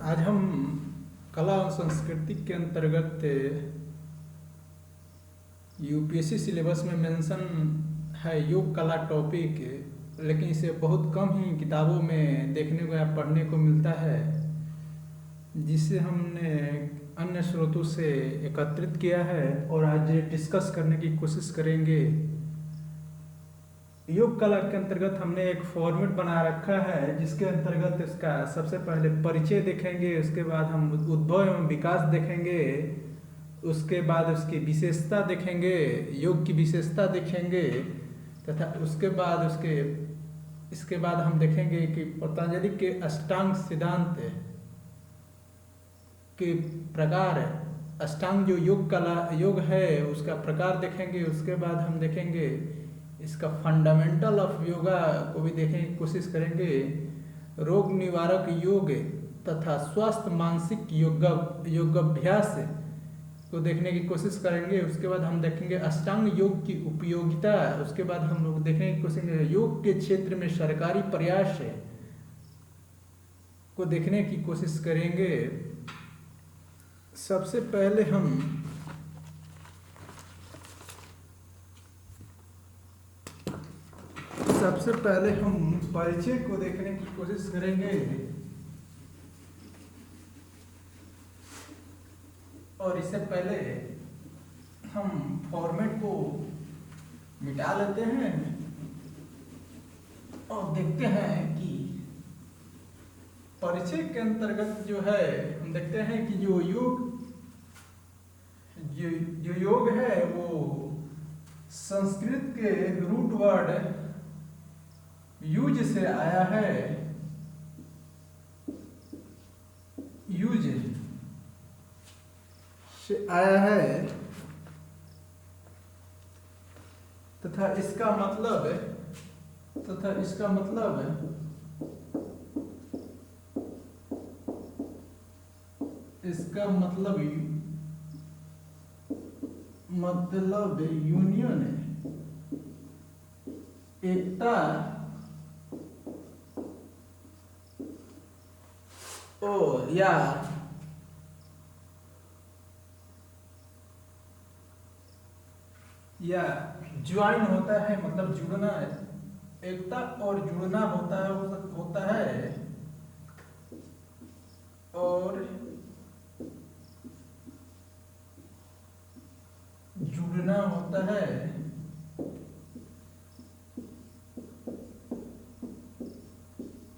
आज हम कला और संस्कृति के अंतर्गत यूपीएससी सिलेबस में मेंशन है योग कला टॉपिक, लेकिन इसे बहुत कम ही किताबों में देखने को या पढ़ने को मिलता है, जिसे हमने अन्य स्रोतों से एकत्रित किया है और आज डिस्कस करने की कोशिश करेंगे। योग कला के अंतर्गत हमने एक फॉर्मेट बना रखा है, जिसके अंतर्गत इसका सबसे पहले परिचय देखेंगे, उसके बाद हम उद्भव एवं विकास देखेंगे, उसके बाद उसकी विशेषता देखेंगे, योग की विशेषता देखेंगे, तथा इसके बाद हम देखेंगे कि पतंजलि के अष्टांग सिद्धांत के प्रकार, अष्टांग जो योग है उसका प्रकार देखेंगे। उसके बाद हम देखेंगे इसका फंडामेंटल ऑफ योगा को भी देखने की कोशिश करेंगे, रोग निवारक योग तथा स्वस्थ मानसिक योगाभ्यास को देखने की कोशिश करेंगे। उसके बाद हम देखेंगे अष्टांग योग की उपयोगिता। उसके बाद हम लोग देखने की कोशिश करेंगे योग के क्षेत्र में सरकारी प्रयास को देखने की कोशिश करेंगे। सबसे पहले हम परिचय को देखने की कोशिश करेंगे और इससे पहले हम फॉर्मेट को मिटा लेते हैं और देखते हैं कि परिचय के अंतर्गत जो है हम देखते हैं कि जो योग है वो संस्कृत के रूट वर्ड यूज से आया है। यूज से आया है तथा इसका मतलब यूनियन, एकता और या ज्वाइन होता है, मतलब जुड़ना, एकता और जुड़ना होता है और जुड़ना होता है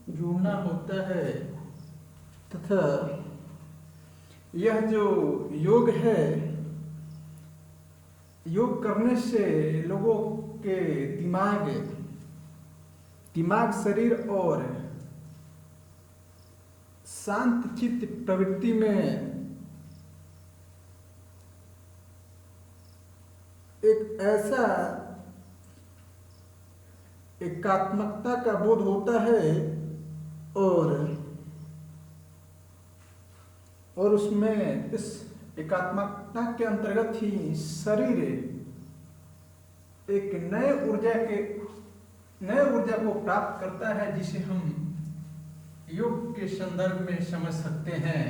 जुड़ना होता है तथा यह जो योग है, योग करने से लोगों के दिमाग शरीर और शांत चित्त प्रवृत्ति में एक ऐसा एकात्मकता का बोध होता है और उसमें इस एकात्मकता के अंतर्गत ही शरीर एक नए ऊर्जा को प्राप्त करता है, जिसे हम योग के संदर्भ में समझ सकते हैं।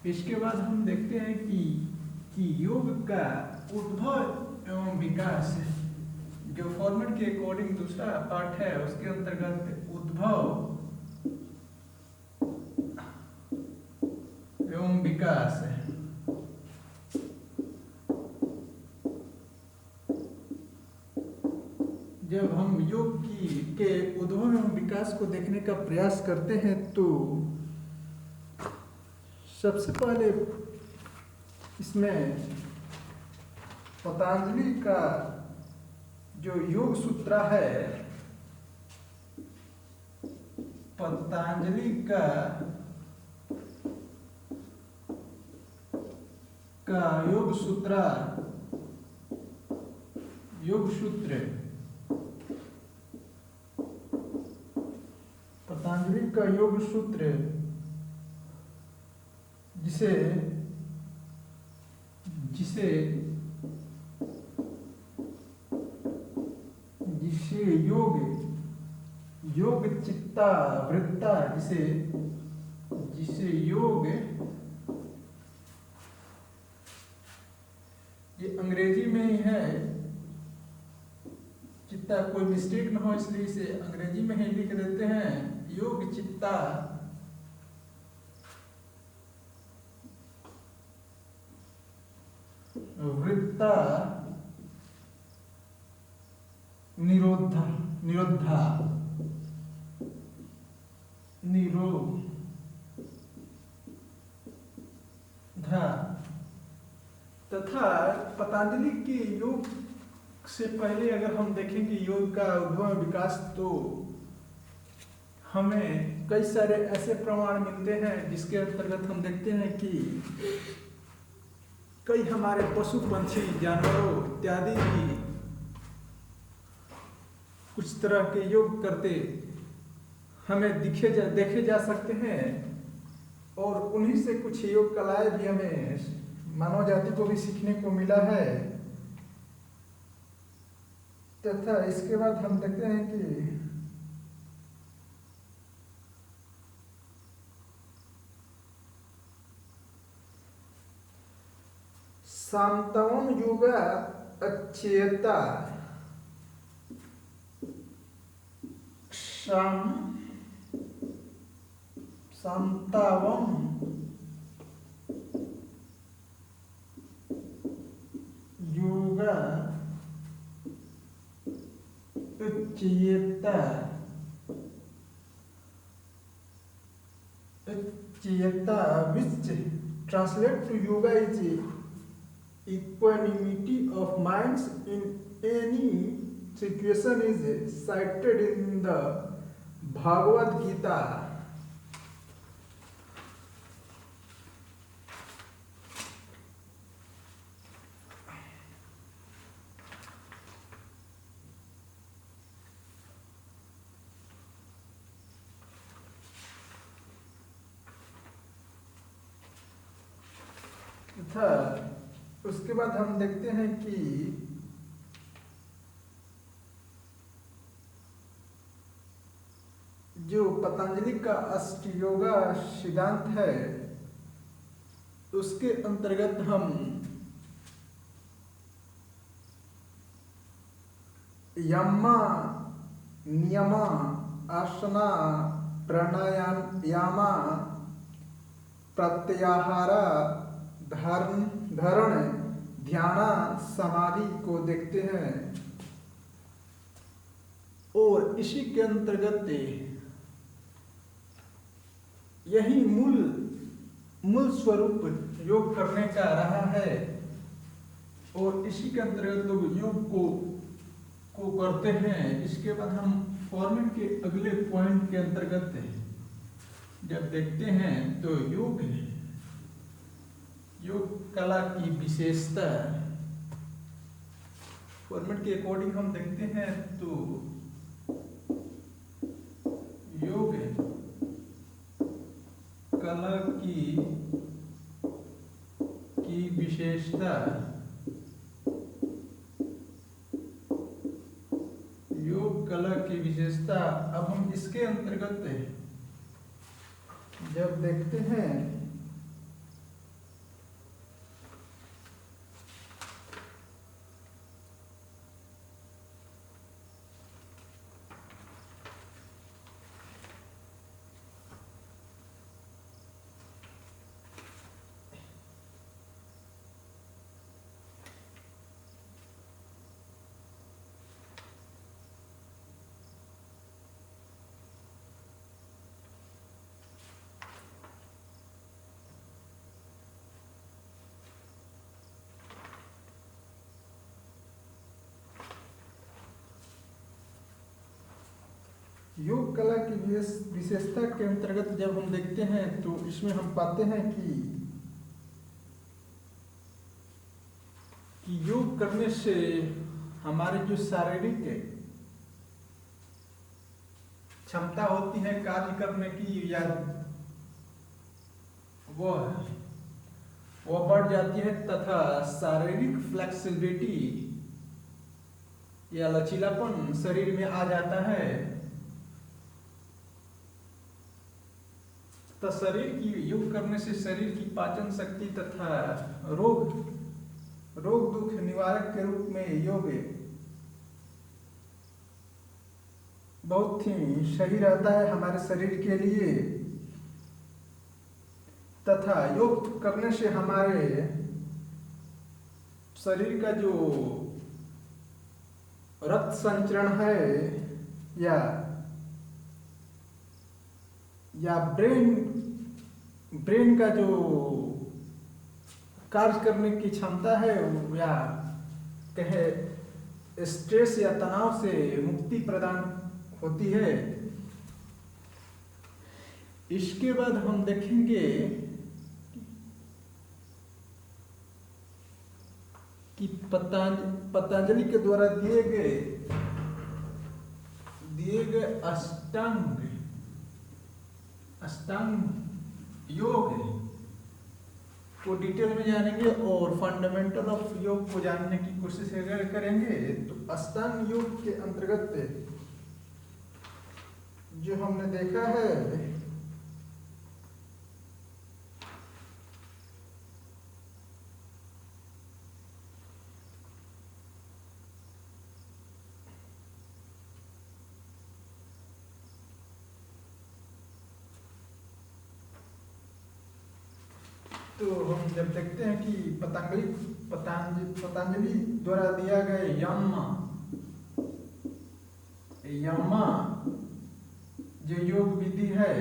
इसके बाद हम देखते हैं कि योग का उद्भव एवं विकास, जो फॉर्मेट के अकॉर्डिंग दूसरा पार्ट है, उसके अंतर्गत उद्भव एवं विकास है। जब हम योग के उद्भव एवं विकास को देखने का प्रयास करते हैं तो सबसे पहले इसमें पतंजलि का जो योग सूत्र है, पतंजलि का योग सूत्र पतंजलि का योग सूत्र, जिसे योग चित्ता वृत्ता, जिसे जिसे योग, ये अंग्रेजी में ही है, चित्ता कोई मिस्टेक ना हो इसलिए इसे अंग्रेजी में ही लिख देते हैं। योग चित्ता वृत्ता निरोधा निरोधा निरोधा तथा पतंजलि के योग से पहले अगर हम देखेंगे योग का उद्भव विकास, तो हमें कई सारे ऐसे प्रमाण मिलते हैं जिसके अंतर्गत हम देखते हैं कि कई हमारे पशु पंछी जानवरों इत्यादि भी कुछ तरह के योग करते हमें देखे जा सकते हैं, और उन्हीं से कुछ योग कलाएं भी हमें मानव जाति को भी सीखने को मिला है। तथा इसके बाद हम देखते हैं कि शांतवम yoga अच्छेता, शांतावम yoga अच्छेता which translate to yoga is equanimity of minds in any situation is cited in the Bhagavad Gita. तथा उसके बाद हम देखते हैं कि जो पतंजलि का अष्टयोगा सिद्धांत है उसके अंतर्गत हम यमा नियमा आसना प्राणायाम प्रत्याहार धारण ध्यान समाधि को देखते हैं, और इसी के अंतर्गत यही मूल स्वरूप योग करने का रहा है, और इसी के अंतर्गत लोग योग को करते हैं। इसके बाद हम फॉर्मेट के अगले पॉइंट के अंतर्गत जब देखते हैं तो योग कला की विशेषता फॉर्मेट के अकॉर्डिंग हम देखते हैं तो योग कला की विशेषता, योग कला की विशेषता। अब हम इसके अंतर्गत जब देखते हैं योग कला की विशेषता के अंतर्गत जब हम देखते हैं तो इसमें हम पाते हैं कि योग करने से हमारे जो शारीरिक क्षमता होती है कार्य करने की या वह बढ़ जाती है, तथा शारीरिक फ्लेक्सिबिलिटी या लचीलापन शरीर में आ जाता है, तो शरीर की योग करने से शरीर की पाचन शक्ति तथा रोग रोग दुख निवारक के रूप में योग बहुत ही सही रहता है हमारे शरीर के लिए। तथा योग करने से हमारे शरीर का जो रक्त संचरण है या ब्रेन का जो कार्य करने की क्षमता है या कहे स्ट्रेस या तनाव से मुक्ति प्रदान होती है। इसके बाद हम देखेंगे कि पतंजलि के द्वारा दिए गए अष्टांग योग को डिटेल में जानेंगे और फंडामेंटल ऑफ योग को जानने की कोशिश अगर करेंगे तो अष्टांग योग के अंतर्गत जो हमने देखा है तो हम जब देखते हैं कि पतंजलि द्वारा दिया गया यमा जो योग विधि है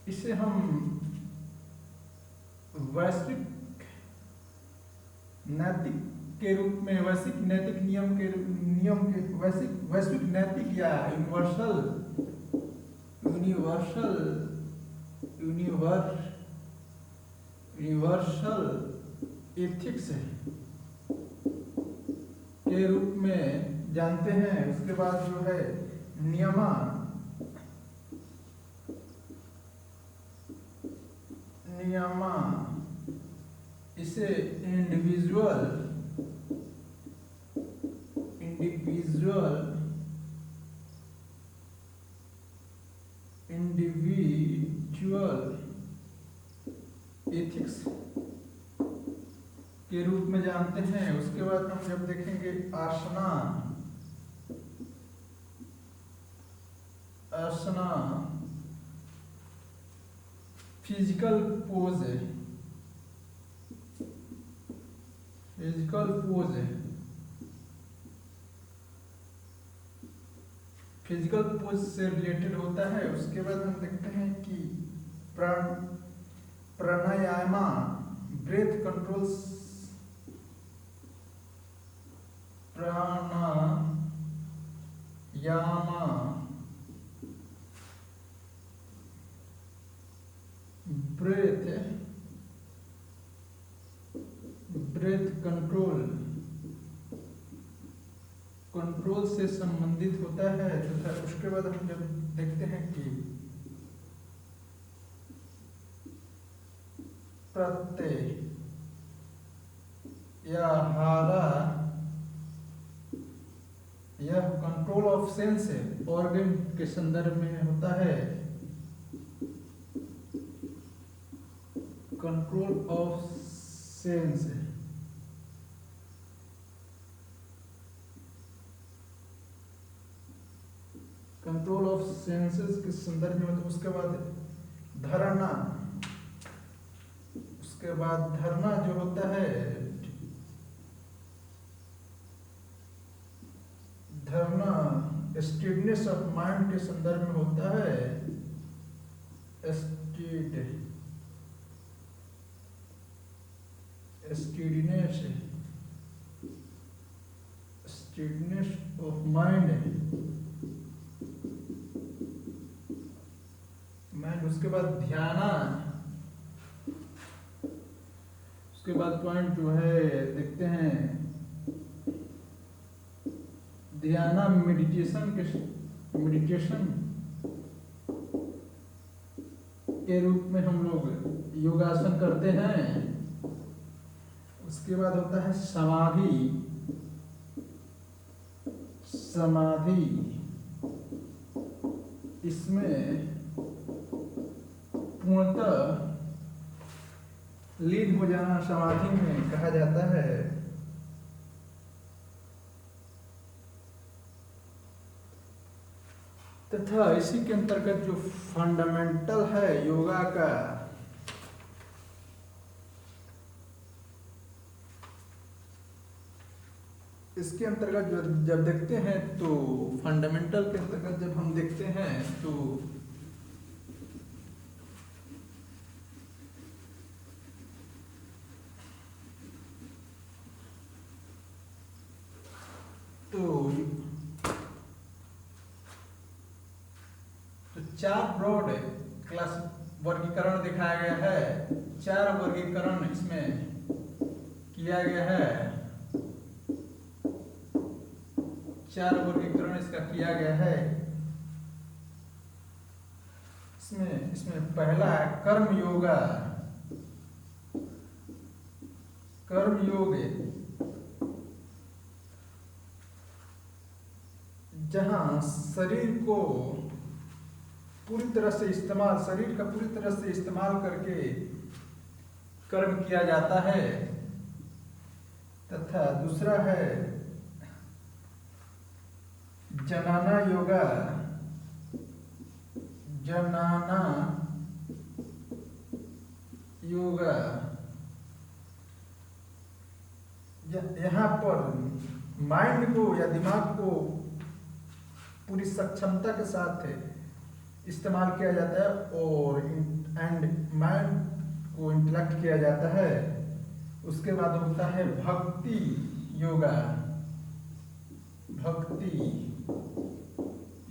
इसे हम वैश्विक नैतिक वैश्विक नैतिक या यूनिवर्सल एथिक्स के रूप में जानते हैं। उसके बाद जो है नियमा इसे इंडिविजुअल एथिक्स के रूप में जानते हैं। उसके बाद हम जब देखेंगे आसना फिजिकल पोज से रिलेटेड होता है। उसके बाद हम देखते हैं कि प्राणायाम ब्रेथ कंट्रोल ब्रेथ कंट्रोल से संबंधित होता है। तथा उसके बाद हम जब देखते हैं कि प्रत्याहार यह कंट्रोल ऑफ सेंस ऑर्गन के संदर्भ में होता है। कंट्रोल ऑफ सेंस सेंसेस के संदर्भ में होता है। उसके बाद धरना जो होता है स्टीडनेस ऑफ माइंड के संदर्भ में होता है। स्टीडनेस ऑफ माइंड। उसके बाद उसके बाद पॉइंट जो है देखते हैं ध्याना मेडिटेशन के रूप में हम लोग योगासन करते हैं। इसके बाद होता है समाधि। समाधि इसमें पूर्णतः लीन हो जाना समाधि में कहा जाता है। तथा इसी के अंतर्गत जो फंडामेंटल है योगा का, इसके अंतर्गत जब देखते हैं तो फंडामेंटल के अंतर्गत जब हम देखते हैं तो चार ब्रॉड क्लास वर्गीकरण दिखाया गया है। चार वर्गीकरण इसमें किया गया है। चार वर्गीकरण इसका किया गया है। इसमें पहला है कर्म योगा। कर्म योग जहां शरीर को पूरी तरह से इस्तेमाल, शरीर का पूरी तरह से इस्तेमाल करके कर्म किया जाता है। तथा दूसरा है जनाना योगा। जनाना योगा यहाँ पर माइंड को या दिमाग को पूरी सक्षमता के साथ इस्तेमाल किया जाता है और एंड माइंड को इंटेलेक्ट किया जाता है। उसके बाद होता है भक्ति योगा। भक्ति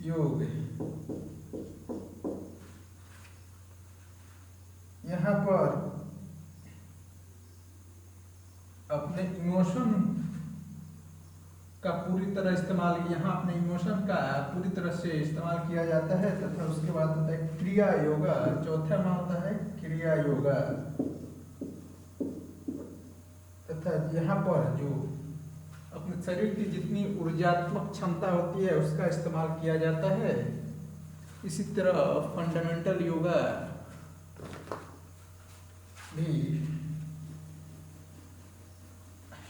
योग यहाँ पर अपने इमोशन का पूरी तरह इस्तेमाल, यहाँ अपने इमोशन का पूरी तरह से इस्तेमाल किया जाता है। तथा उसके बाद होता है क्रिया योगा। चौथा में होता है क्रिया योगा। तथा यहाँ पर जो अपने शरीर की जितनी ऊर्जात्मक क्षमता होती है उसका इस्तेमाल किया जाता है। इसी तरह फंडामेंटल योगा भी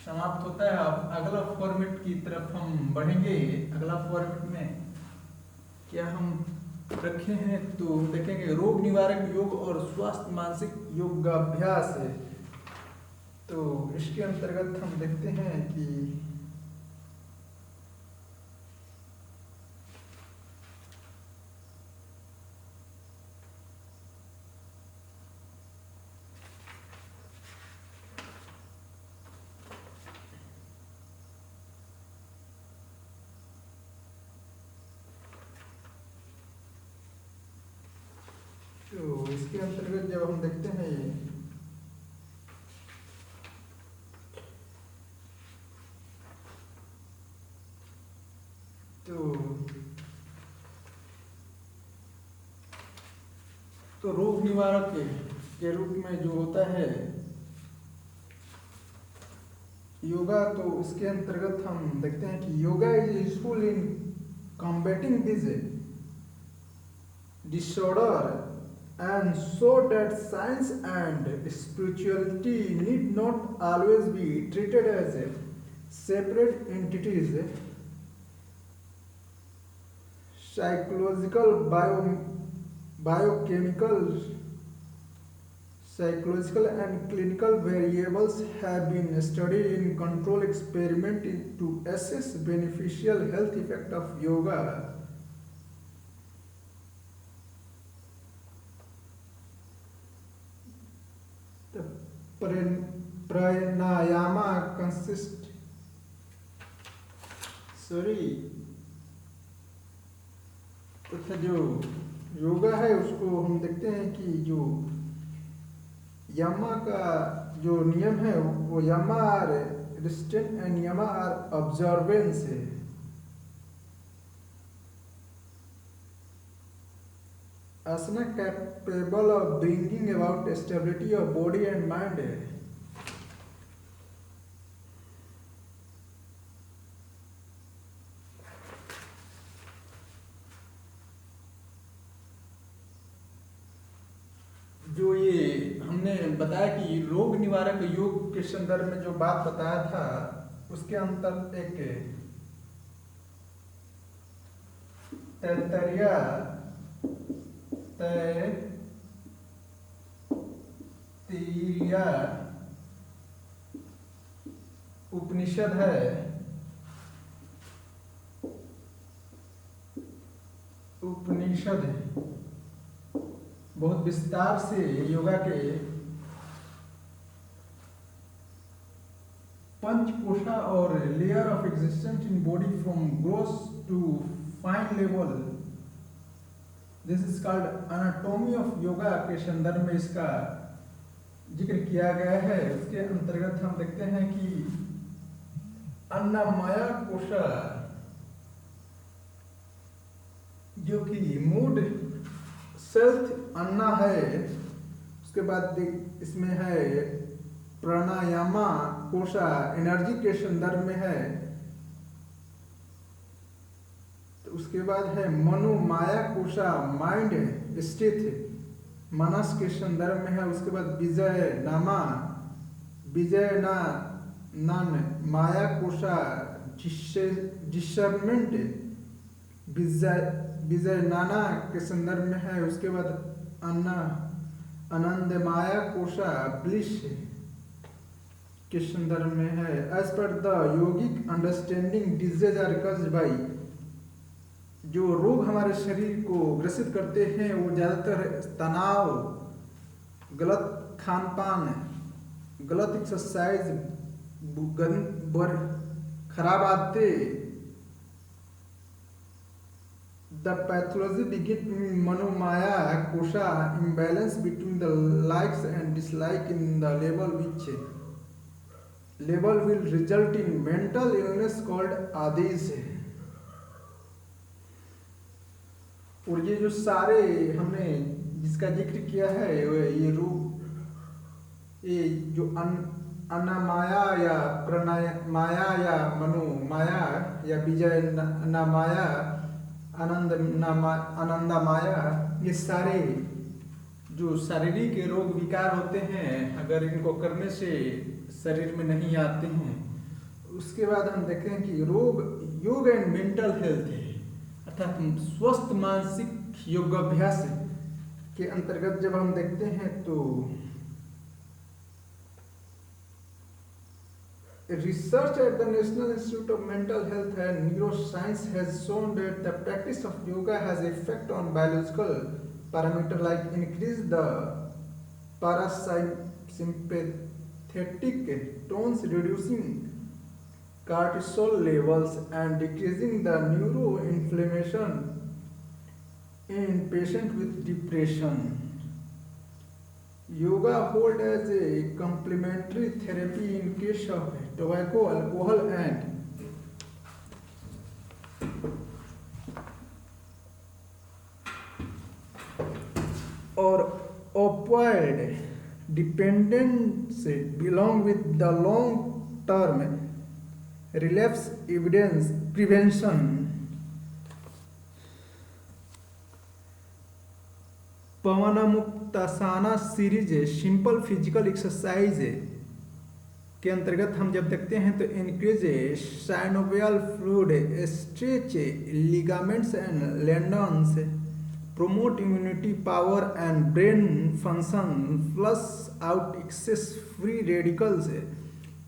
समाप्त होता है। अब अगला फॉर्मेट की तरफ हम बढ़ेंगे। अगला फॉर्मेट में क्या हम रखे हैं तो देखेंगे रोग निवारक योग और स्वास्थ्य मानसिक योगाभ्यास है। तो इसके अंतर्गत हम देखते हैं कि इसके अंतर्गत जब हम देखते हैं तो रोग निवारक के रूप में जो होता है योगा, तो इसके अंतर्गत हम देखते हैं कि yoga is useful in combating this disorder and so that science and spirituality need not always be treated as separate entities. Biochemical, psychological and clinical variables have been studied in control experiment to assess beneficial health effect of yoga. Pranayama consist तथा जो योगा है उसको हम देखते हैं कि जो यमा का जो नियम है वो यमा आर रिस्ट्रेंट एंड यमा आर ऑब्जर्वेंस है। asana capable of bringing about stability of body and mind है। बताया कि रोग निवारक योग के संदर्भ में जो बात बताया था उसके अंतर एक तैतरिया तैत्तिरीय उपनिषद है। उपनिषद बहुत विस्तार से योगा के पंचकोशा और layer of existence in body from gross to fine level, this is called anatomy of yoga के संदर्भ में इसका जिक्र किया गया है। उसके अंतर्गत हम देखते हैं कि अन्नमय कोशा जो कि मूड सेल्फ अन्ना है, उसके बाद इसमें है प्राणायामा कोशा एनर्जी के संदर्भ में है, तो उसके बाद है मनोमाया कोशा माइंड स्थित मनस के संदर्भ में है। उसके बाद विजय नामा विजय नन माया कोशा डिसर्नमेंट विजय नाना के संदर्भ में है। उसके बाद आनंद माया कोशा ब्लिस के संदर्भ में है। As per the yogic understanding disease are caused by, जो रोग हमारे शरीर को ग्रसित करते हैं वो ज़्यादातर तनाव, गलत खान पान, गलत एक्सरसाइज, खराब आदतें। The pathology begins in manomaya kosha imbalance between the likes and dislikes in the level which level will result in mental illness called आदेश। और ये जो सारे हमने जिसका जिक्र किया है ये रूप, ये जो अन्नमाया या प्रणमाया या मनोमाया या विजय नामाया आनंदा माया, ये सारे जो शारीरिक रोग विकार होते हैं अगर इनको करने से शरीर में नहीं आते हैं। उसके बाद हम देखते हैं कि योग एंड मेंटल हेल्थ है, अर्थात स्वस्थ मानसिक योगाभ्यास के अंतर्गत जब हम देखते हैं तो research at the National Institute of Mental Health and Neuroscience has shown that the practice of yoga has effect on biological parameters like increase the parasympathetic tones, reducing cortisol levels and decreasing the neuroinflammation in patients with depression. Yoga hold as a complementary therapy in case of tobacco, alcohol and or opioid dependence along with the long term relapse evidence prevention। Pawanmuktasana series simple physical exercise के अंतर्गत हम जब देखते हैं तो increase synovial fluid, stretch ligaments and tendons, promote immunity power and brain function, flush out excess free radicals,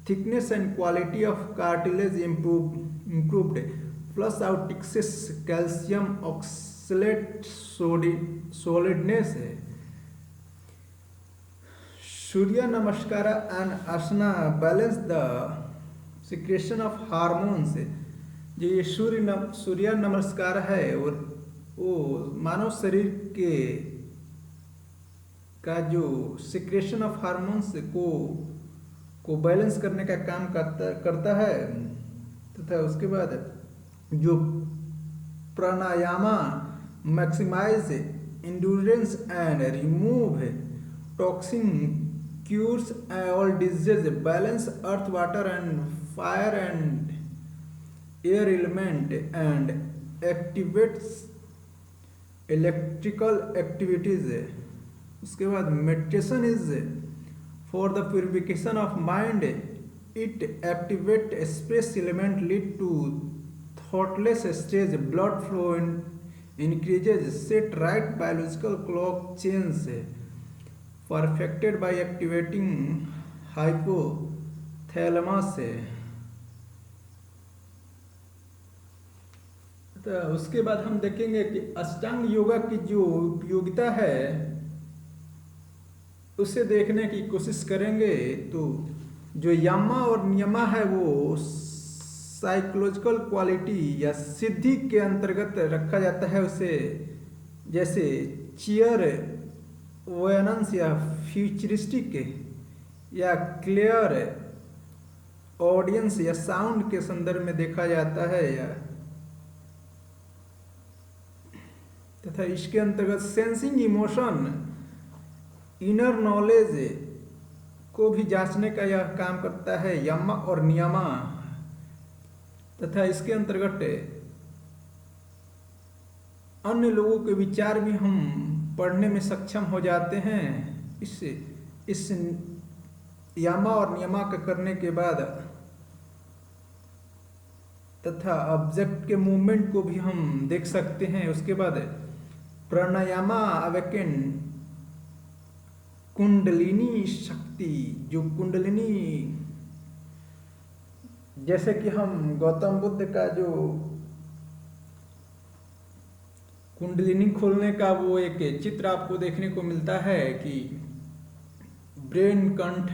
thickness and quality of cartilage improved, flush out excess calcium oxalate solidness। Surya Namaskara and Asana balance the secretion of hormones। जो ये सूर्य नमस्कार है और वो मानव शरीर के का जो सिक्रेशन ऑफ हार्मोन्स को बैलेंस करने का काम करता है तथा उसके बाद जो pranayama maximize endurance and remove toxin, cures all diseases, balance earth, water and fire and air element and activates electrical activities। उसके बाद meditation is For the purification of mind, it activate space element lead to thoughtless stage, blood flow increases, set right biological clock chains perfected by activating hypothalamus। तो उसके बाद हम देखेंगे कि अष्टांग योगा की जो उपयोगिता है उसे देखने की कोशिश करेंगे। तो जो यमा और नियमा है वो साइकोलॉजिकल क्वालिटी या सिद्धि के अंतर्गत रखा जाता है उसे, जैसे चियर वोयनेंस या फ्यूचरिस्टिक या क्लियर ऑडियंस या साउंड के संदर्भ में देखा जाता है। या तथा इसके अंतर्गत सेंसिंग इमोशन, इनर नॉलेज को भी जांचने का यह काम करता है यमा और नियमा। तथा इसके अंतर्गत अन्य लोगों के विचार भी हम पढ़ने में सक्षम हो जाते हैं इस यमा और नियमा का करने के बाद। तथा ऑब्जेक्ट के मूवमेंट को भी हम देख सकते हैं। उसके बाद प्राणायामा अवेकन कुंडलिनी शक्ति, जो कुंडलिनी, जैसे कि हम गौतम बुद्ध का जो कुंडलिनी खोलने का वो एक चित्र आपको देखने को मिलता है कि ब्रेन, कंठ,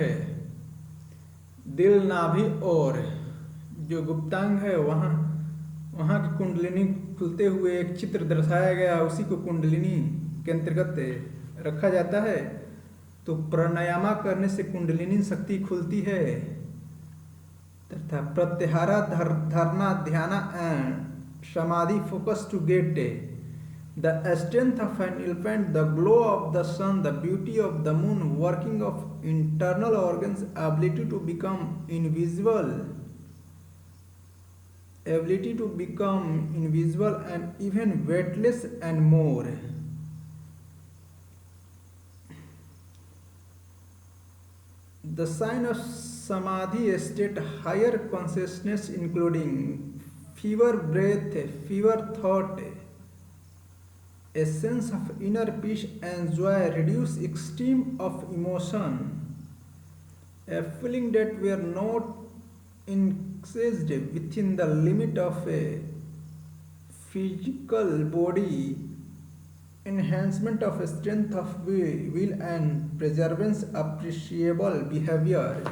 दिल, नाभि और जो गुप्तांग है वहाँ की कुंडलिनी खुलते हुए एक चित्र दर्शाया गया, उसी को कुंडलिनी के अंतर्गत रखा जाता है। तो प्राणायामा करने से कुंडलिनी शक्ति खुलती है। तथा प्रत्याहारा, धारणा, dhyana and samadhi focus to get the strength of an elephant, the glow of the sun, the beauty of the moon, working of internal organs, ability to become invisible and even weightless and more। The sign of samadhi state, higher consciousness including fever breath, fever thought, a sense of inner peace and joy, reduce extreme of emotion, a feeling that we are not encased within the limit of a physical body, enhancement of strength of will and preservance appreciable behavior।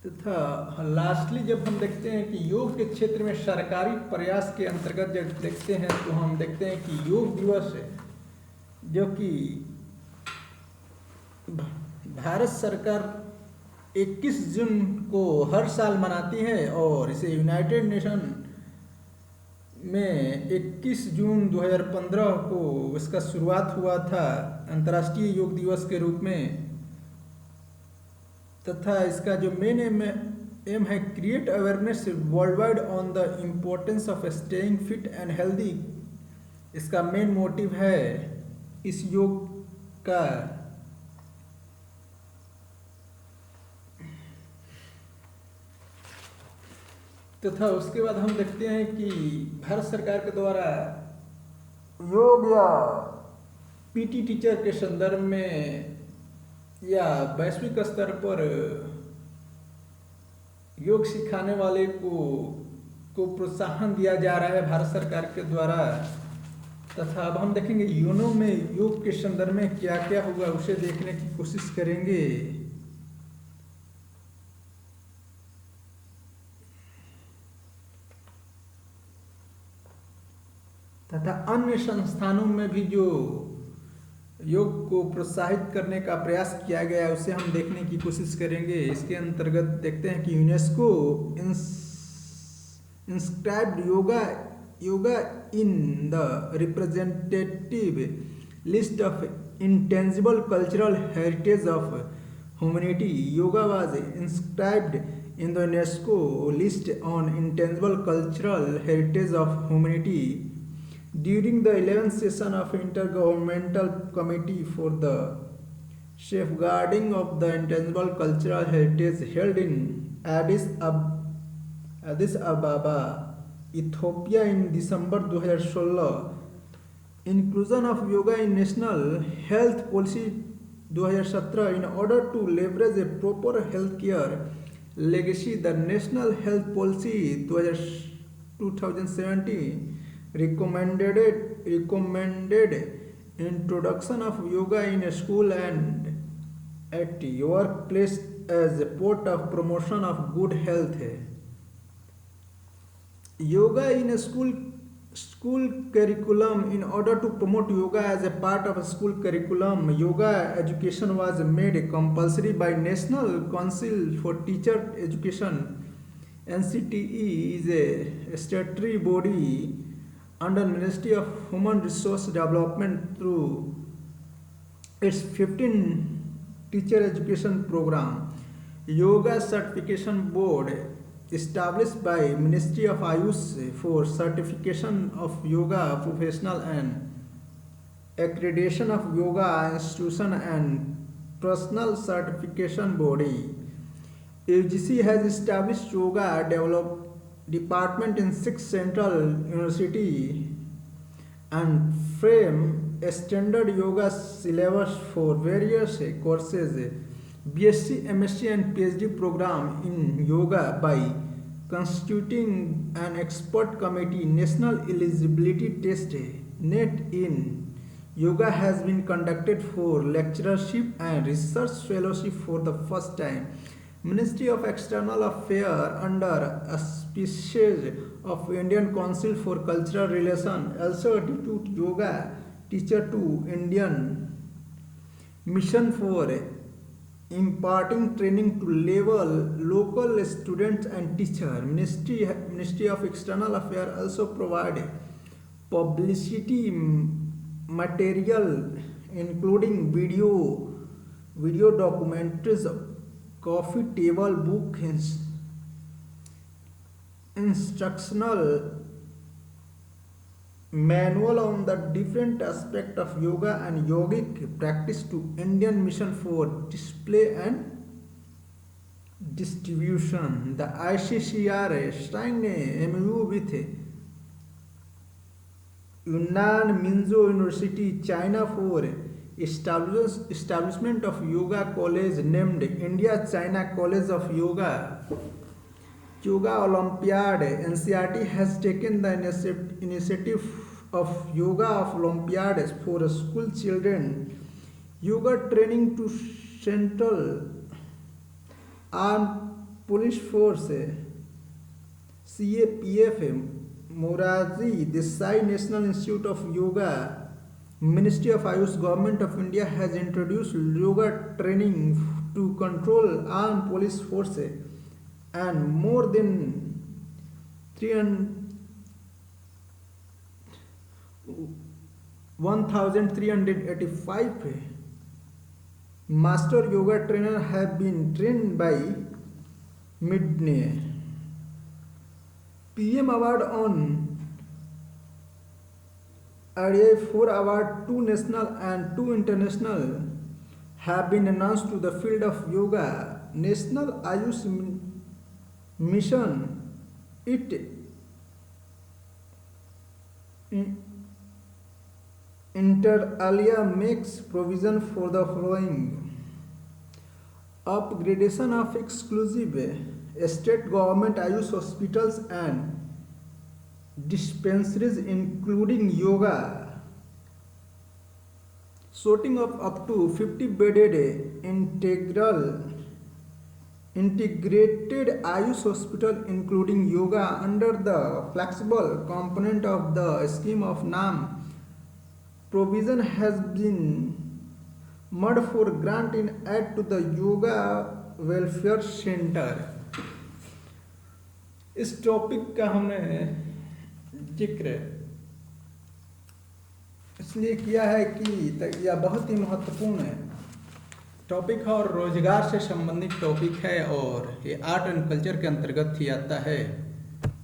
तथा lastly जब हम देखते हैं कि योग के क्षेत्र में सरकारी प्रयास के अंतर्गत जब देखते हैं तो हम देखते हैं कि योग दिवस है जो कि भारत सरकार 21 जून को हर साल मनाती है और इसे यूनाइटेड नेशन में 21 जून 2015 को इसका शुरुआत हुआ था अंतर्राष्ट्रीय योग दिवस के रूप में। तथा इसका जो मेन एम है create awareness world wide on the importance of staying fit and healthy. इसका मेन मोटिव है इस योग का। तथा उसके बाद हम देखते हैं कि भारत सरकार के द्वारा योग या पीटी टीचर के संदर्भ में या वैश्विक स्तर पर योग सिखाने वाले को प्रोत्साहन दिया जा रहा है भारत सरकार के द्वारा। तथा अब हम देखेंगे यूनो में योग के संदर्भ में क्या क्या हुआ उसे देखने की कोशिश करेंगे। तथा अन्य संस्थानों में भी जो योग को प्रोत्साहित करने का प्रयास किया गया है उसे हम देखने की कोशिश करेंगे। इसके अंतर्गत देखते हैं कि UNESCO inscribed yoga in the representative list of intangible cultural heritage of humanity. Yoga was inscribed in the UNESCO list on intangible cultural heritage of humanity during the 11th session of Intergovernmental Committee for the Safeguarding of the Intangible Cultural Heritage held in Addis Ababa, Ethiopia in December 2016. Inclusion of yoga in National Health Policy 2017 in order to leverage a proper healthcare legacy. The National Health Policy 2017 recommended introduction of yoga in a school and at workplace as a part of promotion of good health. Yoga in a school curriculum. In order to promote yoga as a part of a school curriculum, yoga education was made compulsory by National Council for Teacher Education. NCTE is a statutory body under Ministry of Human Resource Development through its 15 teacher education program. Yoga Certification Board established by Ministry of Ayush for certification of yoga professional and accreditation of yoga institution and personal certification body. UGC has established yoga department in 6 central university and frame a standard yoga syllabus for various courses. BSc, MSc and PhD program in yoga by constituting an expert committee. National eligibility test NET in yoga has been conducted for lecturership and research fellowship for the first time. Ministry of External Affairs under auspices of Indian Council for Cultural Relations also depute yoga teacher to Indian mission for imparting training to level local students and teachers. Ministry of External Affairs also provide publicity material including video documentaries, coffee table book, instructional manual on the different aspect of yoga and yogic practice to Indian mission for display and distribution. The ICCR signed a MOU with Yunnan Minzo University, China for establishment of yoga college named India China College of Yoga. Yoga Olympiad. NCERT has taken the initiative of Yoga Olympiads for school children. Yoga training to Central Armed Police Force, CAPF, Moraji Desai National Institute of Yoga. Ministry of Ayush, Government of India has introduced yoga training to control armed police force and more than 1,385 master yoga trainers have been trained by Midney. PM Award on RAI 4 award, 2 national and 2 international have been announced to the field of yoga. National Ayush Mission, inter alia makes provision for the following: upgradation of exclusive state government Ayush hospitals and dispensaries including yoga, sorting of up to 50 bedded integrated Ayush hospital including yoga under the flexible component of the scheme of NAM. Provision has been made for grant in aid to the yoga welfare center. इस topic का हमने जिक्र इसलिए किया है कि यह बहुत ही महत्वपूर्ण है टॉपिक है और रोजगार से संबंधित टॉपिक है और ये आर्ट एंड कल्चर के अंतर्गत ही आता है।